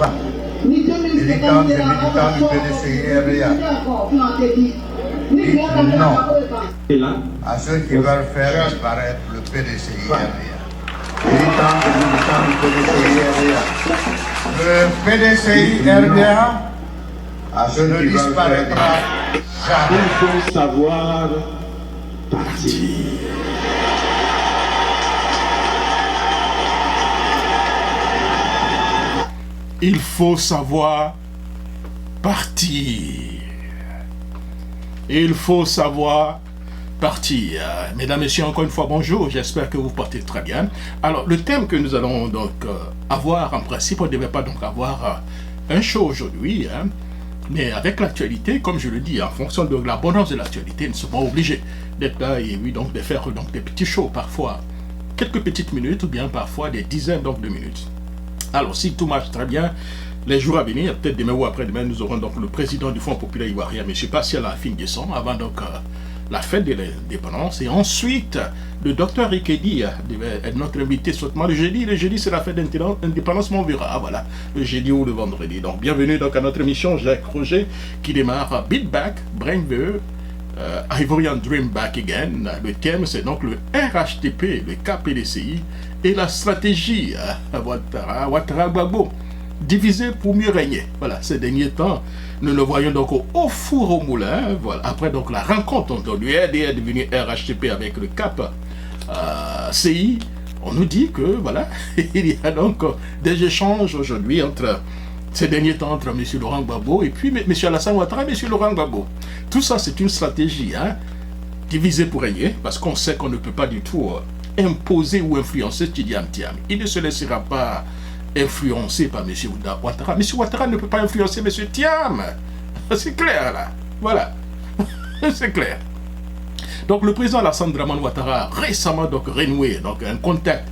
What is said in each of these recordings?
pas. Militants et militants du PDCI-RDA. Dites non à ceux qui veulent faire disparaître le PDCI-RDA. Militants et militants du PDCI-RDA. Le PDCI-RDA ne disparaîtra jamais. Il faut savoir partir. Il faut savoir partir. Il faut savoir partir. Mesdames, Messieurs, encore une fois, bonjour. J'espère que vous portez très bien. Alors, le thème que nous allons donc avoir, en principe, on ne devait pas donc avoir un show aujourd'hui, hein, mais avec l'actualité, comme je le dis, en fonction de l'abondance de l'actualité, nous sommes obligés d'être là et oui, donc de faire donc, des petits shows, parfois quelques petites minutes ou bien parfois des dizaines donc, de minutes. Alors, si tout marche très bien, les jours à venir, peut-être demain ou après-demain, nous aurons donc le président du Fonds populaire ivoirien, M. Paciel Afin Guesson, avant donc la fête de l'indépendance. Et ensuite, le docteur Ikedi devait être notre invité seulement le jeudi. Le jeudi, c'est la fête d'indépendance, mais on verra. Voilà, le jeudi ou le vendredi. Donc, bienvenue donc à notre émission Jacques Roger qui démarre Beat Back, Brain Veu, Ivorian Dream Back Again. Le thème, c'est donc le RHTP, le KPDCI et la stratégie Ouattara Gbagbo. Divisé pour mieux régner. Voilà, ces derniers temps, nous le voyons donc au four au moulin. Voilà, après donc la rencontre entre l'URD est devenu RHTP avec le CAP CI, on nous dit que voilà, il y a donc des échanges aujourd'hui entre ces derniers temps entre M. Laurent Gbagbo et puis M. Alassane Ouattara et M. Laurent Gbagbo. Tout ça, c'est une stratégie, hein, divisé pour régner, parce qu'on sait qu'on ne peut pas du tout imposer ou influencer Tidiane Thiam. Il ne se laissera pas influencé par M. Ouattara. M. Ouattara ne peut pas influencer M. Thiam. C'est clair, là. Voilà. C'est clair. Donc, le président Alassane Dramane Ouattara a récemment donc renoué donc, un contact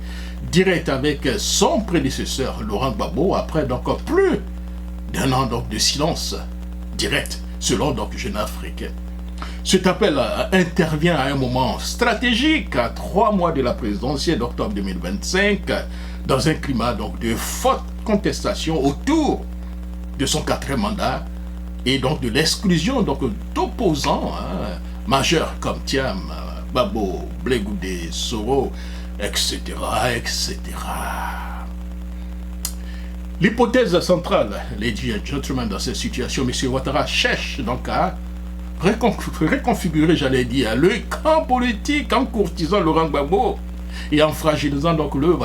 direct avec son prédécesseur, Laurent Gbagbo, après donc plus d'un an donc, de silence direct, selon donc Jeune Africain. Cet appel intervient à un moment stratégique, à 3 mois de la présidentielle d'octobre 2025, dans un climat donc de forte contestation autour de son 4e mandat et donc de l'exclusion donc d'opposants majeurs comme Thiam, Gbagbo, Blé Goudé, Soro, etc., etc. L'hypothèse centrale, ladies and gentlemen, dans cette situation, M. Ouattara cherche donc à reconfigurer, j'allais dire, le camp politique en courtisant Laurent Gbagbo et en fragilisant donc le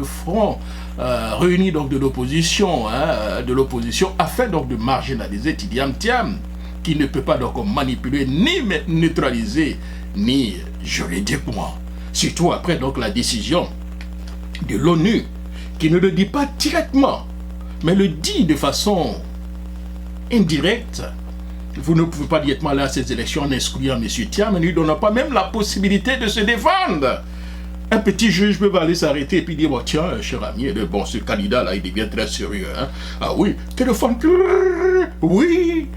front réuni donc de l'opposition, afin donc de marginaliser Tidiane Thiam, qui ne peut pas donc manipuler ni neutraliser ni juridiquement. Surtout après donc la décision de l'ONU, qui ne le dit pas directement, mais le dit de façon indirecte. Vous ne pouvez pas directement aller à ces élections en excluant M. Thiam, mais ne lui donnant pas même la possibilité de se défendre. Un petit juge peut aller s'arrêter et puis dire, bon, tiens, cher ami, bon, ce candidat-là, il devient très sérieux. Hein? Ah oui, téléphone, oui,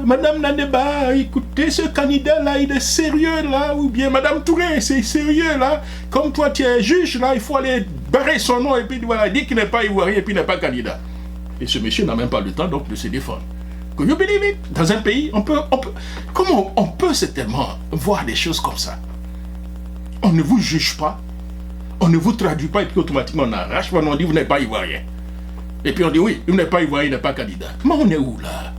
Madame Nandeba, écoutez, ce candidat-là, il est sérieux, là, ou bien Madame Touré, c'est sérieux, là. Comme toi, tu es juge, là, il faut aller barrer son nom et puis voilà, dire qu'il n'est pas ivoirien et puis il n'est pas candidat. Et ce monsieur n'a même pas le temps, donc, de se défendre. You believe it? Dans un pays, comment on peut certainement voir des choses comme ça? On ne vous juge pas, on ne vous traduit pas et puis automatiquement on arrache, on dit vous n'êtes pas ivoirien. Et puis on dit oui, il n'est pas ivoirien, il n'est pas candidat. Mais on est où là?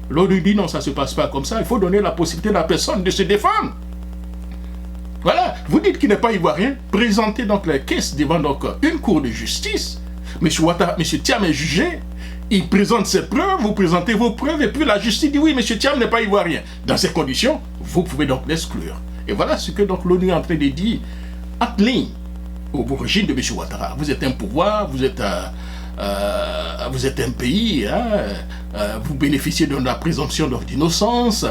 L'ONU dit non, ça ne se passe pas comme ça, il faut donner la possibilité à la personne de se défendre. Voilà, vous dites qu'il n'est pas ivoirien, présentez donc les caisses devant donc une cour de justice. M. Thiam est jugé. Il présente ses preuves, vous présentez vos preuves, et puis la justice dit oui, M. Thiam n'est pas ivoirien. Dans ces conditions, vous pouvez donc l'exclure. Et voilà ce que donc l'ONU est en train de dire. En ligne au régime de M. Ouattara. Vous êtes un pouvoir, vous êtes un pays, hein, vous bénéficiez de la présomption d'innocence.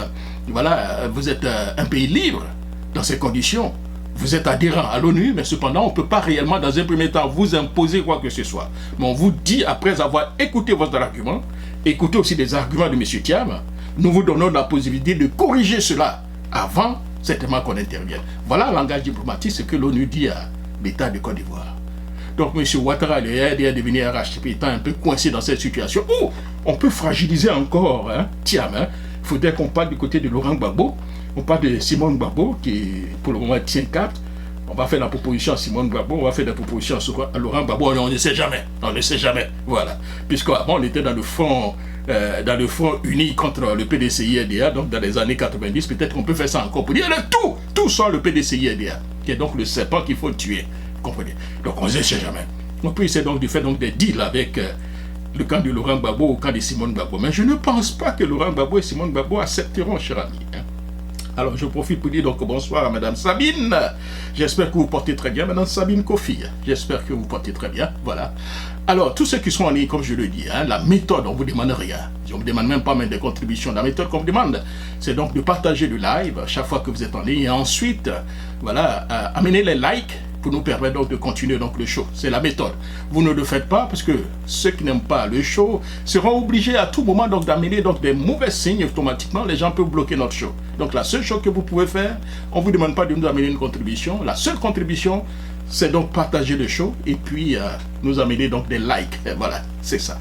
Voilà, vous êtes un pays libre. Dans ces conditions, vous êtes adhérent à l'ONU, mais cependant, on ne peut pas réellement, dans un premier temps, vous imposer quoi que ce soit. Mais on vous dit, après avoir écouté votre argument, écoutez aussi les arguments de M. Thiam, nous vous donnons la possibilité de corriger cela avant, certainement, qu'on intervienne. Voilà le langage diplomatique, ce que l'ONU dit à l'État de Côte d'Ivoire. donc M. Ouattara et le devenir RHTP étant un peu coincé dans cette situation, où on peut fragiliser encore Thiam. Il faudrait qu'on parle du côté de Laurent Gbagbo, on parle de Simone Gbagbo qui pour le moment tient cap. On va faire la proposition à Simone Gbagbo, on va faire la proposition à Laurent Gbagbo, on ne sait jamais, voilà. Puisqu'avant on était dans le front uni contre le PDCI-RDA, donc dans les années 90, peut-être qu'on peut faire ça encore pour dire tout sans le PDCI-RDA, qui est donc le serpent qu'il faut tuer, vous comprenez. Donc on ne sait jamais. On peut essayer donc de faire donc des deals avec le camp de Laurent Gbagbo ou le camp de Simone Gbagbo, mais je ne pense pas que Laurent Gbagbo et Simone Gbagbo accepteront, cher ami. Alors, je profite pour dire donc bonsoir à Madame Sabine. J'espère que vous portez très bien, Madame Sabine Kofi. J'espère que vous portez très bien, voilà. Alors, tous ceux qui sont en ligne, comme je le dis, la méthode, on ne vous demande rien. On ne vous demande même pas des contributions. La méthode qu'on vous demande, c'est donc de partager le live chaque fois que vous êtes en ligne. Et ensuite, voilà, amener les likes pour nous permettre donc de continuer donc le show. C'est la méthode. Vous ne le faites pas parce que ceux qui n'aiment pas le show seront obligés à tout moment donc d'amener donc des mauvais signes automatiquement. Les gens peuvent bloquer notre show. Donc la seule chose que vous pouvez faire, on ne vous demande pas de nous amener une contribution. La seule contribution, c'est donc partager le show et puis nous amener donc des likes. Et voilà, c'est ça.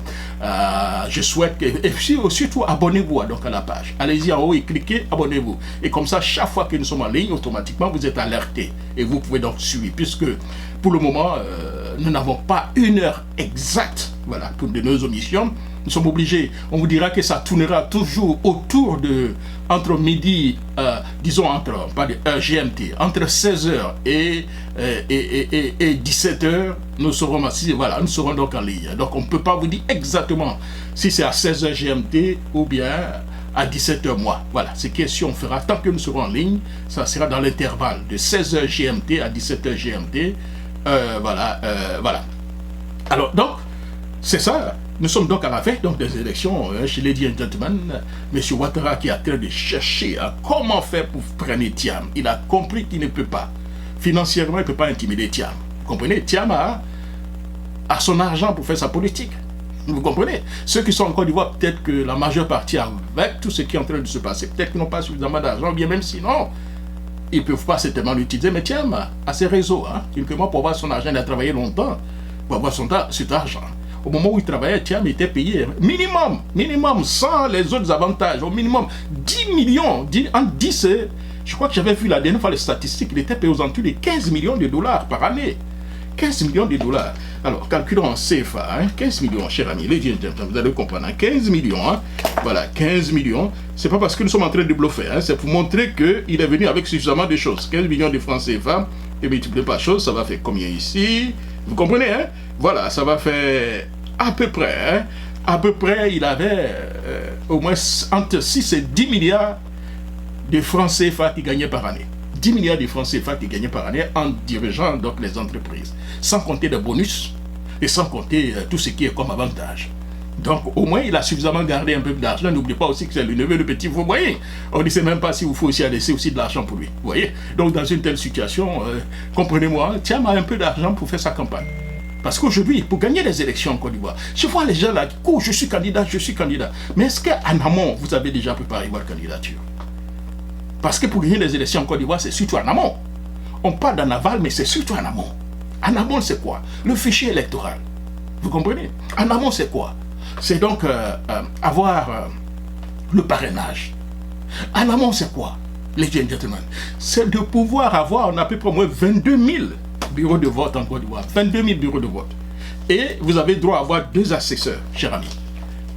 Je souhaite que... Et puis, surtout, abonnez-vous donc à la page. Allez-y en haut et cliquez, abonnez-vous. Et comme ça, chaque fois que nous sommes en ligne, automatiquement, vous êtes alerté. Et vous pouvez donc suivre. Puisque, pour le moment, nous n'avons pas une heure exacte, voilà, pour de nos émissions. Nous sommes obligés, on vous dira que ça tournera toujours autour de, entre midi, disons pas de GMT, entre 16h et 17h, nous serons assis, voilà, nous serons donc en ligne. Donc on ne peut pas vous dire exactement si c'est à 16h GMT ou bien à 17h mois. Voilà, c'est question on fera tant que nous serons en ligne, ça sera dans l'intervalle de 16h GMT à 17h GMT. Voilà. Alors donc, c'est ça. Nous sommes donc à la veille donc, des élections chez Ladies and Gentlemen. M. Ouattara qui est en train de chercher comment faire pour freiner Thiam. Il a compris qu'il ne peut pas. Financièrement, il ne peut pas intimider Thiam. Vous comprenez? Thiam a son argent pour faire sa politique. Vous comprenez? Ceux qui sont en Côte d'Ivoire, peut-être que la majeure partie, avec tout ce qui est en train de se passer, peut-être qu'ils n'ont pas suffisamment d'argent, bien même sinon, ils ne peuvent pas certainement l'utiliser. Mais Thiam a ses réseaux. Uniquement pour avoir son argent, il a travaillé longtemps pour avoir cet argent. Au moment où il travaillait, Thiam était payé minimum, sans les autres avantages, au minimum 10 millions, en 10, je crois que j'avais vu la dernière fois les statistiques, il était payé aux alentours de 15 millions de dollars par année. 15 millions de dollars. Alors, calculons en CFA, 15 millions, cher ami, vous allez comprendre, 15 millions, voilà, 15 millions, c'est pas parce que nous sommes en train de bluffer, c'est pour montrer qu'il est venu avec suffisamment de choses. 15 millions de francs CFA, et multiplié par chose, ça va faire combien ici? Vous comprenez, Voilà, ça va faire à peu près, il avait au moins entre 6 et 10 milliards de francs CFA qu'il gagnait par année. 10 milliards de francs CFA qu'il gagnait par année en dirigeant donc les entreprises. Sans compter les bonus et sans compter tout ce qui est comme avantage. Donc au moins il a suffisamment gardé un peu d'argent. N'oubliez pas aussi que c'est le neveu, le petit, vous voyez. On ne sait même pas s'il vous faut aussi laisser aussi de l'argent pour lui. Vous voyez. Donc dans une telle situation, comprenez-moi, Thiam a un peu d'argent pour faire sa campagne. Parce qu'aujourd'hui, pour gagner les élections en Côte d'Ivoire, je vois les gens là qui courent, je suis candidat. Mais est-ce qu'en amont, vous avez déjà préparé votre candidature? Parce que pour gagner les élections en Côte d'Ivoire, c'est surtout en amont. On parle d'en aval, mais c'est surtout en amont. En amont, c'est quoi? Le fichier électoral. Vous comprenez? En amont, c'est quoi? C'est donc avoir le parrainage. En amont, c'est quoi? Les gentlemen, c'est de pouvoir avoir, on a à peu près au moins 22 000 bureaux de vote en Côte d'Ivoire. 22 000 bureaux de vote. Et vous avez droit à avoir 2 assesseurs, cher ami.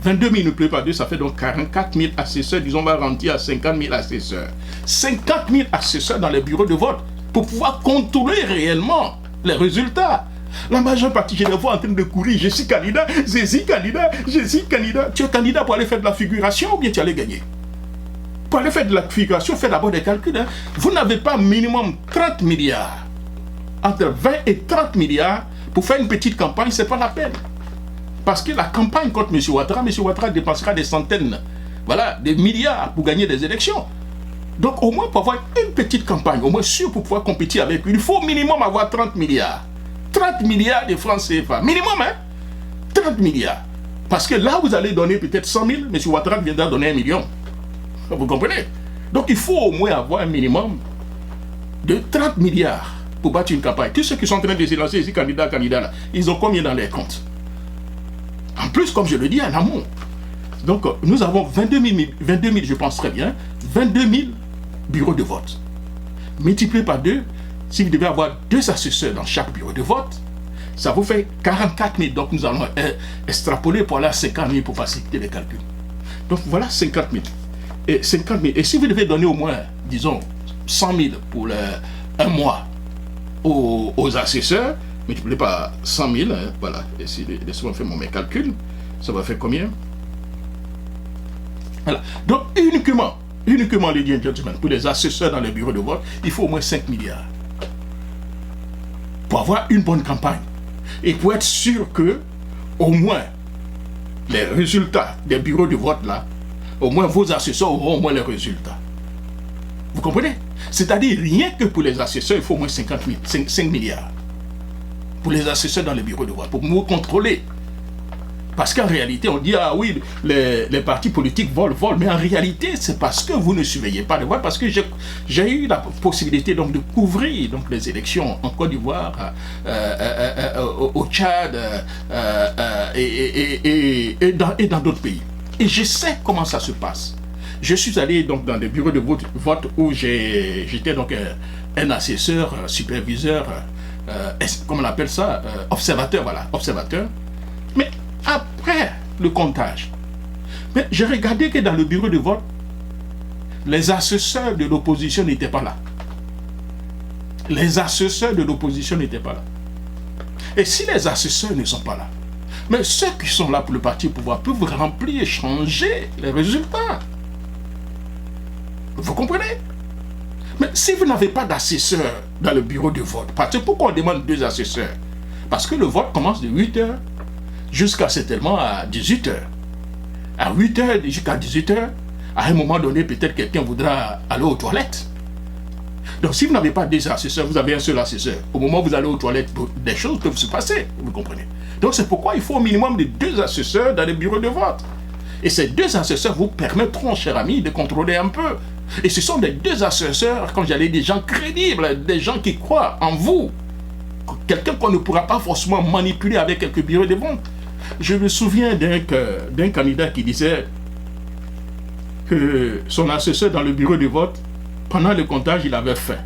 22 000 multiplié par 2, ça fait donc 44 000 assesseurs. Disons, on va rentrer à 50 000 assesseurs. 50 000 assesseurs dans les bureaux de vote pour pouvoir contrôler réellement les résultats. La majeure partie, je les vois en train de courir. Je suis candidat. Tu es candidat pour aller faire de la figuration ou bien tu allais gagner? Pour aller faire de la figuration, faites d'abord des calculs. Vous n'avez pas minimum 30 milliards. Entre 20 et 30 milliards pour faire une petite campagne, ce n'est pas la peine. Parce que la campagne contre M. Ouattara dépensera des centaines, voilà, des milliards pour gagner des élections. Donc au moins pour avoir une petite campagne, au moins sûr pour pouvoir compétir avec lui, il faut au minimum avoir 30 milliards. 30 milliards de francs CFA. Minimum, 30 milliards. Parce que là, vous allez donner peut-être 100 000, M. Ouattara viendra donner 1 million. Vous comprenez? Donc il faut au moins avoir un minimum de 30 milliards pour battre une campagne. Tous ceux qui sont en train de se lancer ici, candidats, là, ils ont combien dans les comptes? En plus, comme je le dis, en amont. Donc, nous avons 22 000, je pense très bien, 22 000 bureaux de vote. Multiplié par 2, si vous devez avoir 2 assesseurs dans chaque bureau de vote, ça vous fait 44 000. Donc, nous allons extrapoler pour aller à 50 000 pour faciliter les calculs. Donc, voilà 50 000. Et 50 000. Et si vous devez donner au moins, disons, 100 000 pour un mois aux assesseurs, multiplié par 100 000, hein, voilà. Et si laissez-moi faire mes calculs, ça va faire combien? Voilà. Donc, uniquement, ladies and gentlemen, pour les assesseurs dans les bureaux de vote, il faut au moins 5 milliards. Pour avoir une bonne campagne. Et pour être sûr que, au moins, les résultats des bureaux de vote là, au moins vos assesseurs auront au moins les résultats. Vous comprenez? C'est-à-dire, rien que pour les assesseurs, il faut au moins 5 milliards. Pour les assesseurs dans les bureaux de vote, pour nous contrôler. Parce qu'en réalité, on dit, ah oui, les partis politiques volent, mais en réalité, c'est parce que vous ne surveillez pas le vote, parce que j'ai eu la possibilité donc, de couvrir donc, les élections en Côte d'Ivoire, au Tchad et dans d'autres pays. Et je sais comment ça se passe. Je suis allé donc, dans des bureaux de vote où j'étais donc un assesseur, superviseur, comment on appelle ça, observateur, voilà, observateur. Mais après le comptage, mais j'ai regardé que dans le bureau de vote, les assesseurs de l'opposition n'étaient pas là. Les assesseurs de l'opposition n'étaient pas là. Et si les assesseurs ne sont pas là, mais ceux qui sont là pour le parti au pouvoir peuvent remplir et changer les résultats. Vous comprenez? Mais si vous n'avez pas d'assesseur dans le bureau de vote, parce que pourquoi on demande 2 assesseurs? Parce que le vote commence de 8h jusqu'à certainement à 18h. À 8h jusqu'à 18h, à un moment donné, peut-être quelqu'un voudra aller aux toilettes. Donc si vous n'avez pas 2 assesseurs, vous avez un seul assesseur. Au moment où vous allez aux toilettes, des choses peuvent se passer, vous comprenez? Donc c'est pourquoi il faut au minimum de 2 assesseurs dans les bureaux de vote. Et ces 2 assesseurs vous permettront, chers amis, de contrôler un peu. Et ce sont des 2 assesseurs, comme j'allais dire, des gens crédibles, des gens qui croient en vous. Quelqu'un qu'on ne pourra pas forcément manipuler avec quelques bureaux de vote. Je me souviens d'un candidat qui disait que son assesseur dans le bureau de vote, pendant le comptage, il avait faim.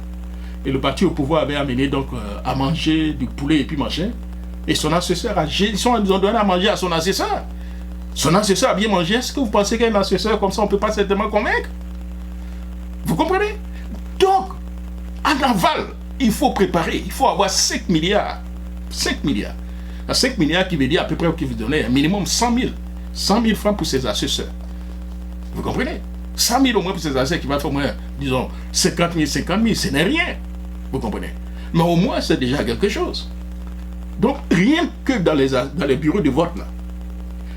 Et le parti au pouvoir avait amené donc à manger du poulet et puis machin. Et son assesseur ils ont donné à manger à son assesseur. Son assesseur a bien mangé. Est-ce que vous pensez qu'un assesseur comme ça, on ne peut pas certainement convaincre? Vous comprenez? Donc, en aval, il faut préparer. Il faut avoir 5 milliards. 5 milliards. 5 milliards qui veut dire à peu près qu'il vous donner un minimum 100 000. 100 000 francs pour ses assesseurs. Vous comprenez? 100 000 au moins pour ses assesseurs qui va faire au moins, disons, 50 000, ce n'est rien. Vous comprenez? Mais au moins, c'est déjà quelque chose. Donc, rien que dans les bureaux de vote, là,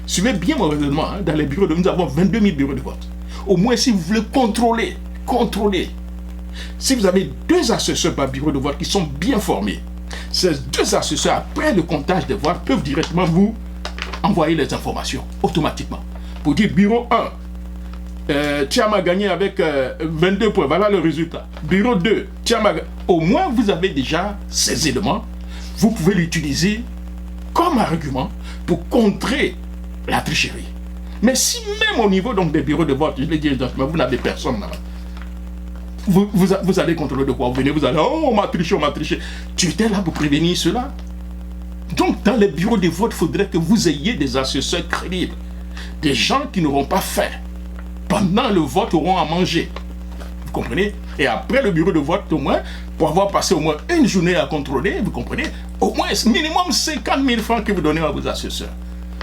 suivez bien mon raisonnement, hein, dans les bureaux de vote, nous avons 22 000 bureaux de vote. Au moins, si vous voulez contrôler, si vous avez 2 assesseurs par bureau de vote qui sont bien formés, ces 2 assesseurs, après le comptage des voix, peuvent directement vous envoyer les informations automatiquement. Pour dire, bureau 1, Thiam a gagné avec 22 points, voilà le résultat. Bureau 2, Thiam a gagné. Au moins, vous avez déjà ces éléments. Vous pouvez l'utiliser comme argument pour contrer la tricherie. Mais si même au niveau donc, des bureaux de vote, je l'ai dit, vous n'avez personne là-bas, vous allez contrôler de quoi? Vous venez, vous allez, oh, on m'a triché. Tu étais là pour prévenir cela. Donc, dans les bureaux de vote, il faudrait que vous ayez des assesseurs crédibles. Des gens qui n'auront pas faim. Pendant le vote, auront à manger. Vous comprenez? Et après le bureau de vote, au moins, pour avoir passé au moins une journée à contrôler, vous comprenez? Au moins, minimum 50 000 francs que vous donnez à vos assesseurs.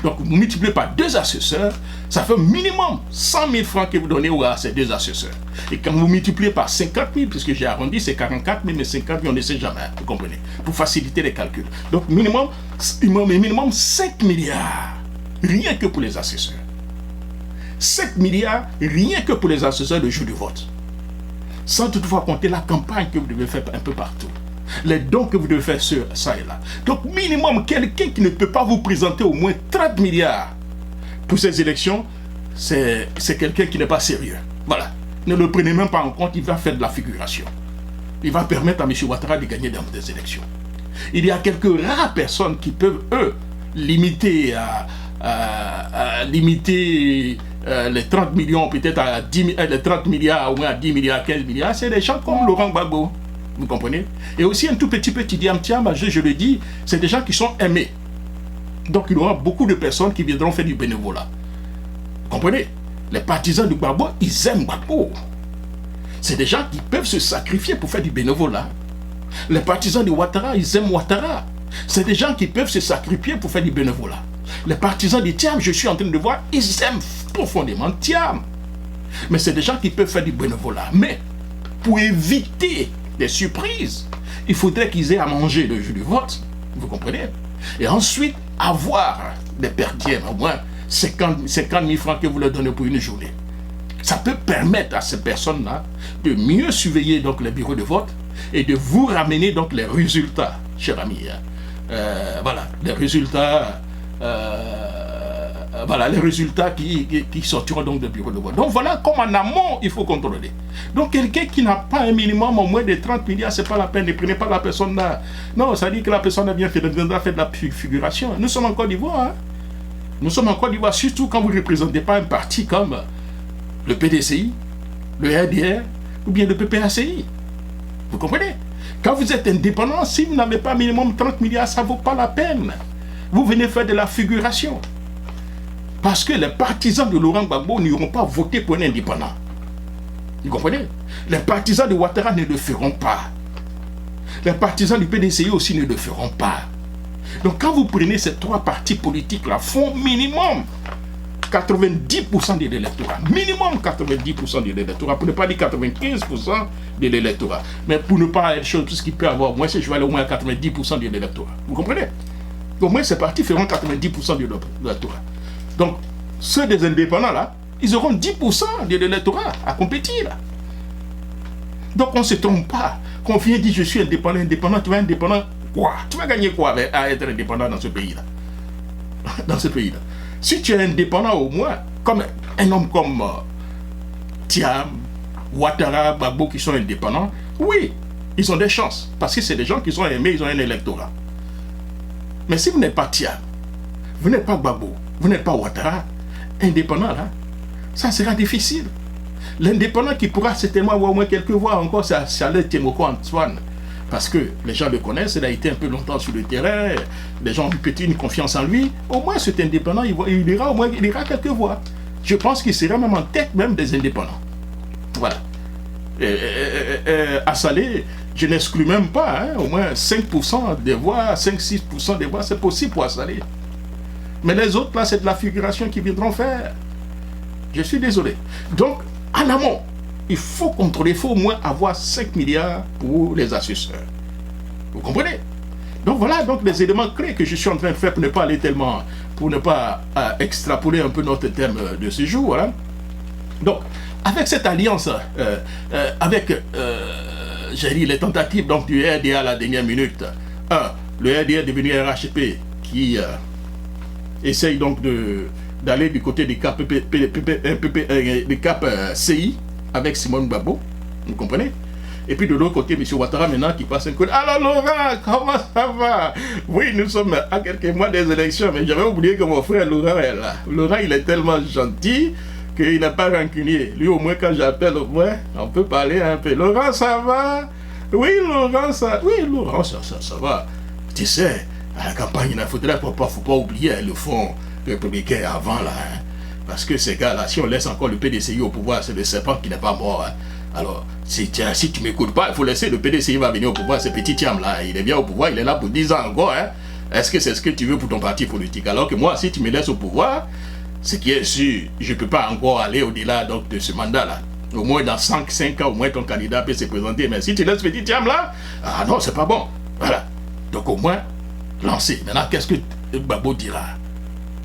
Donc, vous multipliez par 2 assesseurs, ça fait minimum 100 000 francs que vous donnez à ces 2 assesseurs. Et quand vous multipliez par 50 000, puisque j'ai arrondi, c'est 44 000, mais 50 000, on ne sait jamais, vous comprenez, pour faciliter les calculs. Donc, minimum 5 milliards, rien que pour les assesseurs. 5 milliards, rien que pour les assesseurs de jour du vote. Sans toutefois compter la campagne que vous devez faire un peu partout. Les dons que vous devez faire sur ça et là. Donc, minimum, quelqu'un qui ne peut pas vous présenter au moins 30 milliards pour ces élections, c'est quelqu'un qui n'est pas sérieux. Voilà. Ne le prenez même pas en compte, il va faire de la figuration. il va permettre à M. Ouattara de gagner dans des élections. Il y a quelques rares personnes qui peuvent, eux, limiter les 30 millions, peut-être à 10, les 30 milliards, au moins à 10 milliards, 15 milliards. C'est des gens comme Laurent Gbagbo. Vous comprenez? Et aussi un tout petit Diam Thiam, je le dis, c'est des gens qui sont aimés. Donc il y aura beaucoup de personnes qui viendront faire du bénévolat. Vous comprenez? Les partisans du Gbagbo, ils aiment Gbagbo. C'est des gens qui peuvent se sacrifier pour faire du bénévolat. Les partisans de Ouattara, ils aiment Ouattara. C'est des gens qui peuvent se sacrifier pour faire du bénévolat. Les partisans de Thiam, je suis en train de voir, ils aiment profondément Thiam. Mais c'est des gens qui peuvent faire du bénévolat. Mais pour éviter des surprises, il faudrait qu'ils aient à manger le jour du vote. Vous comprenez? Et ensuite, avoir des perdièmes, au moins 50 000 francs que vous leur donnez pour une journée. Ça peut permettre à ces personnes-là de mieux surveiller donc les bureaux de vote et de vous ramener donc les résultats, cher ami. Voilà, les résultats, les résultats qui sortiront donc des bureaux de vote. Donc voilà, comme en amont, il faut contrôler. Donc quelqu'un qui n'a pas un minimum au moins de 30 milliards, c'est pas la peine, ne prenez pas la personne là. Non, ça dit que la personne a bien fait, de la figuration. Nous sommes en Côte d'Ivoire. Hein? Nous sommes en Côte d'Ivoire, surtout quand vous ne représentez pas un parti comme le PDCI, le RDR ou bien le PPACI. Vous comprenez? Quand vous êtes indépendant, si vous n'avez pas minimum 30 milliards, ça ne vaut pas la peine. Vous venez faire de la figuration. Parce que les partisans de Laurent Gbagbo n'iront pas voter pour un indépendant. Vous comprenez? Les partisans de Ouattara ne le feront pas. Les partisans du PDCI aussi ne le feront pas. Donc quand vous prenez ces trois partis politiques-là, font minimum 90% de l'électorat. Minimum 90% de l'électorat. Pour ne pas dire 95% de l'électorat. Mais pour ne pas être chose, puisqu'il peut avoir moins, je vais aller au moins à 90% de l'électorat. Vous comprenez? Au moins ces partis feront 90% de l'électorat. Donc, ceux des indépendants là, ils auront 10% de l'électorat à compétir. Donc on ne se trompe pas. Quand on vient dire je suis indépendant, tu vas indépendant quoi? Tu vas gagner quoi à être indépendant dans ce pays-là? Dans ce pays-là. Si tu es indépendant au moins, comme un homme comme Thiam, Ouattara, Gbagbo qui sont indépendants, oui, ils ont des chances. Parce que c'est des gens qui sont aimés, ils ont un électorat. Mais si vous n'êtes pas Thiam, vous n'êtes pas Gbagbo, vous n'êtes pas Ouattara, indépendant là, ça sera difficile. L'indépendant qui pourra certainement avoir au moins quelques voix encore, c'est Charles Témoko Antoine. Parce que les gens le connaissent, il a été un peu longtemps sur le terrain, les gens ont peut-être une confiance en lui. Au moins cet indépendant, il ira quelques voix. Je pense qu'il sera même en tête même des indépendants. Voilà. À Salé, je n'exclus même pas, hein, au moins 5% des voix, 5-6% des voix, c'est possible pour Salé. Mais les autres, là, c'est de la figuration qu'ils viendront faire. Je suis désolé. Donc, en amont, il faut contrôler, il faut au moins avoir 5 milliards pour les assesseurs. Vous comprenez? Donc voilà donc les éléments clés que je suis en train de faire pour ne pas aller tellement, pour ne pas extrapoler un peu notre thème de ce jour. Hein. Donc, avec cette alliance, avec j'ai dit les tentatives donc, du RDA à la dernière minute, le RDA est devenu RHP qui essaye donc d'aller du côté des CAP CI avec Simone Gbagbo, vous comprenez? Et puis de l'autre côté, M. Ouattara maintenant qui passe un coup. Alors Laurent, comment ça va? Oui, nous sommes à quelques mois des élections, mais j'avais oublié que mon frère Laurent est là. Laurent, il est tellement gentil qu'il n'est pas rancunier. Lui, au moins, quand j'appelle, au moins, on peut parler un peu. Laurent, ça va? Oui, Laurent, ça... Oui, Laurent, ça va. Tu sais, à la campagne, il ne faudrait pas oublier le Front républicain avant, là. Hein. Parce que ces gars-là, si on laisse encore le PDCI au pouvoir, c'est le serpent qui n'est pas mort. Hein. Alors, si tu ne m'écoutes pas, il faut laisser le PDCI va venir au pouvoir, ce petit Thiam-là. Il est bien au pouvoir, il est là pour 10 ans encore. Hein. Est-ce que c'est ce que tu veux pour ton parti politique? Alors que moi, si tu me laisses au pouvoir, ce qui est sûr, je ne peux pas encore aller au-delà donc, de ce mandat-là. Au moins dans 5 ans, au moins ton candidat peut se présenter. Mais si tu laisses ce petit Thiam-là, ah non, c'est pas bon. Voilà. Donc au moins, lancer. Maintenant, qu'est-ce que Gbagbo dira?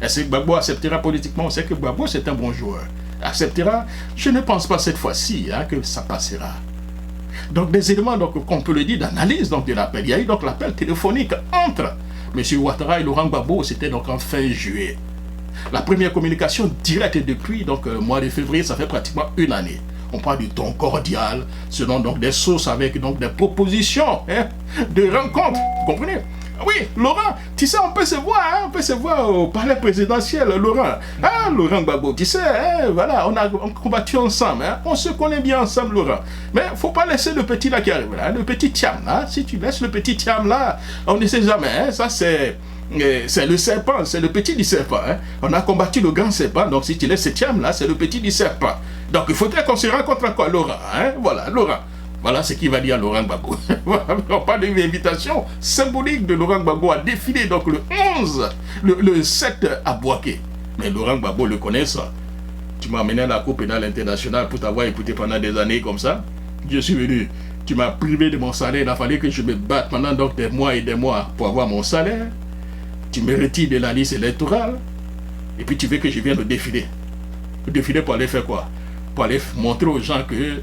Est-ce que Gbagbo acceptera politiquement? On sait que Gbagbo, c'est un bon joueur. Acceptera? Je ne pense pas cette fois-ci hein, que ça passera. Donc, des éléments qu'on peut le dire d'analyse de l'appel. Il y a eu donc l'appel téléphonique entre M. Ouattara et Laurent Gbagbo. C'était donc en fin juillet. La première communication directe depuis donc mois de février, ça fait pratiquement une année. On parle du ton cordial, selon donc des sources avec donc des propositions, hein, de rencontres. Vous comprenez? Oui, Laurent, tu sais, on peut se voir au palais présidentiel, Laurent. Ah, Laurent Gbagbo, tu sais, hein, voilà, on a combattu ensemble, hein, on se connaît bien ensemble, Laurent. Mais faut pas laisser le petit là qui arrive là, le petit Thiam là. Si tu laisses le petit Thiam là, on ne sait jamais, hein, ça c'est le serpent, c'est le petit du serpent. Hein. On a combattu le grand serpent, donc si tu laisses ce Thiam là, c'est le petit du serpent. Donc il faudrait qu'on se rencontre encore, Laurent. Hein, voilà, Laurent. Voilà ce qu'il va dire Laurent Gbagbo. On parle d'une invitation symbolique de Laurent Gbagbo à défiler donc le 11, le 7 à Bouaké. Mais Laurent Gbagbo le connaît ça. Tu m'as amené à la Cour pénale internationale pour t'avoir écouté pendant des années comme ça. Je suis venu. Tu m'as privé de mon salaire. Il a fallu que je me batte pendant donc des mois et des mois pour avoir mon salaire. Tu me retires de la liste électorale. Et puis tu veux que je vienne au défilé. Le défilé pour aller faire quoi? Pour aller montrer aux gens que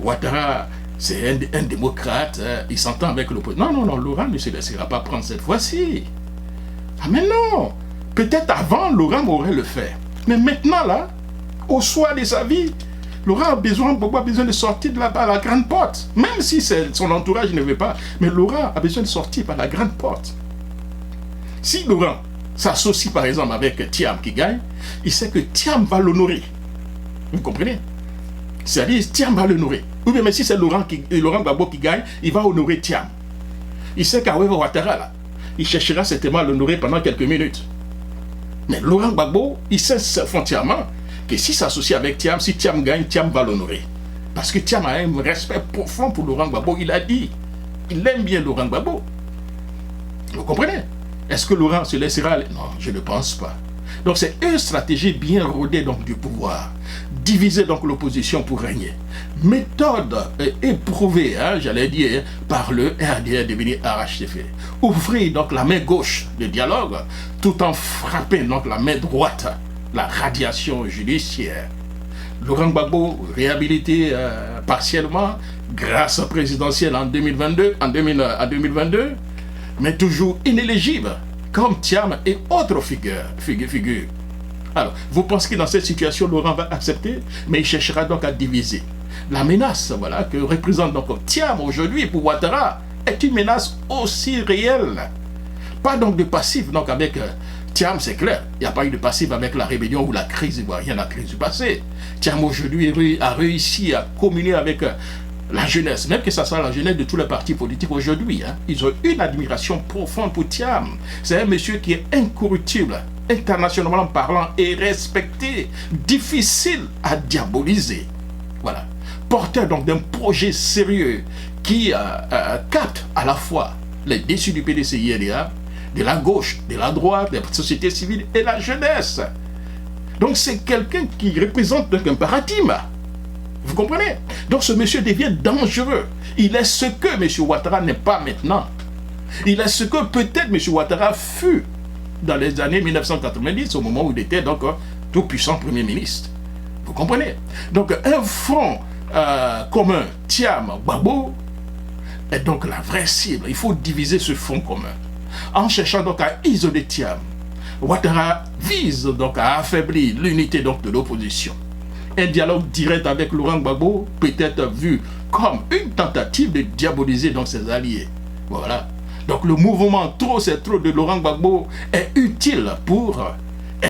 Ouattara, c'est un démocrate, il s'entend avec l'opposition. Non, Laurent ne se laissera pas prendre cette fois-ci. Ah mais non, peut-être avant, Laurent m'aurait le fait. Mais maintenant, là, au soir de sa vie, Laurent a besoin de sortir de là-bas à la grande porte. Même si son entourage ne veut pas, mais Laurent a besoin de sortir par la grande porte. Si Laurent s'associe par exemple avec Thiam qui gagne, il sait que Thiam va l'honorer. Vous comprenez? C'est-à-dire, Thiam va l'honorer. Oui, mais si c'est Laurent Gbagbo qui gagne, il va honorer Thiam. Il sait qu'Awewe Ouattara, là, il cherchera certainement à l'honorer pendant quelques minutes. Mais Laurent Gbagbo, il sait foncièrement que s'il s'associe avec Thiam, si Thiam gagne, Thiam va l'honorer. Parce que Thiam a un respect profond pour Laurent Gbagbo. Il a dit, il aime bien Laurent Gbagbo. Vous comprenez? Est-ce que Laurent se laissera aller? Non, je ne pense pas. Donc c'est une stratégie bien rodée donc, du pouvoir. Diviser donc l'opposition pour régner. Méthode éprouvée, hein, j'allais dire, par le RDR devenu RHTF. Ouvrir donc la main gauche de dialogue tout en frappant donc la main droite, la radiation judiciaire. Laurent Gbagbo réhabilité partiellement grâce à présidentielle en 2022, en 2022, mais toujours inéligible comme Thiam et autres figures. Alors, vous pensez que dans cette situation, Laurent va accepter, mais il cherchera donc à diviser. La menace, voilà, que représente donc Thiam aujourd'hui pour Ouattara est une menace aussi réelle. Pas donc de passif, donc avec Thiam, c'est clair. Il n'y a pas eu de passif avec la rébellion ou la crise ivoirienne, la crise du passé. Thiam aujourd'hui a réussi à communier avec la jeunesse, même que ça soit la jeunesse de tous les partis politiques aujourd'hui. Hein, ils ont une admiration profonde pour Thiam. C'est un monsieur qui est incorruptible, internationalement parlant et respecté, difficile à diaboliser. Voilà. Porteur donc d'un projet sérieux qui capte à la fois les déçus du PDCI-RDA, de la gauche, de la droite, des sociétés civiles et la jeunesse. Donc c'est quelqu'un qui représente donc un paradigme. Vous comprenez? Donc ce monsieur devient dangereux. Il est ce que M. Ouattara n'est pas maintenant. Il est ce que peut-être M. Ouattara fut dans les années 1990, au moment où il était donc tout puissant Premier ministre. Vous comprenez? Donc un front commun, Thiam, Gbagbo, est donc la vraie cible. Il faut diviser ce front commun. En cherchant donc à isoler Thiam, Ouattara vise donc à affaiblir l'unité donc de l'opposition. Un dialogue direct avec Laurent Gbagbo peut être vu comme une tentative de diaboliser donc ses alliés. Voilà. Donc le mouvement trop c'est trop de Laurent Gbagbo est utile pour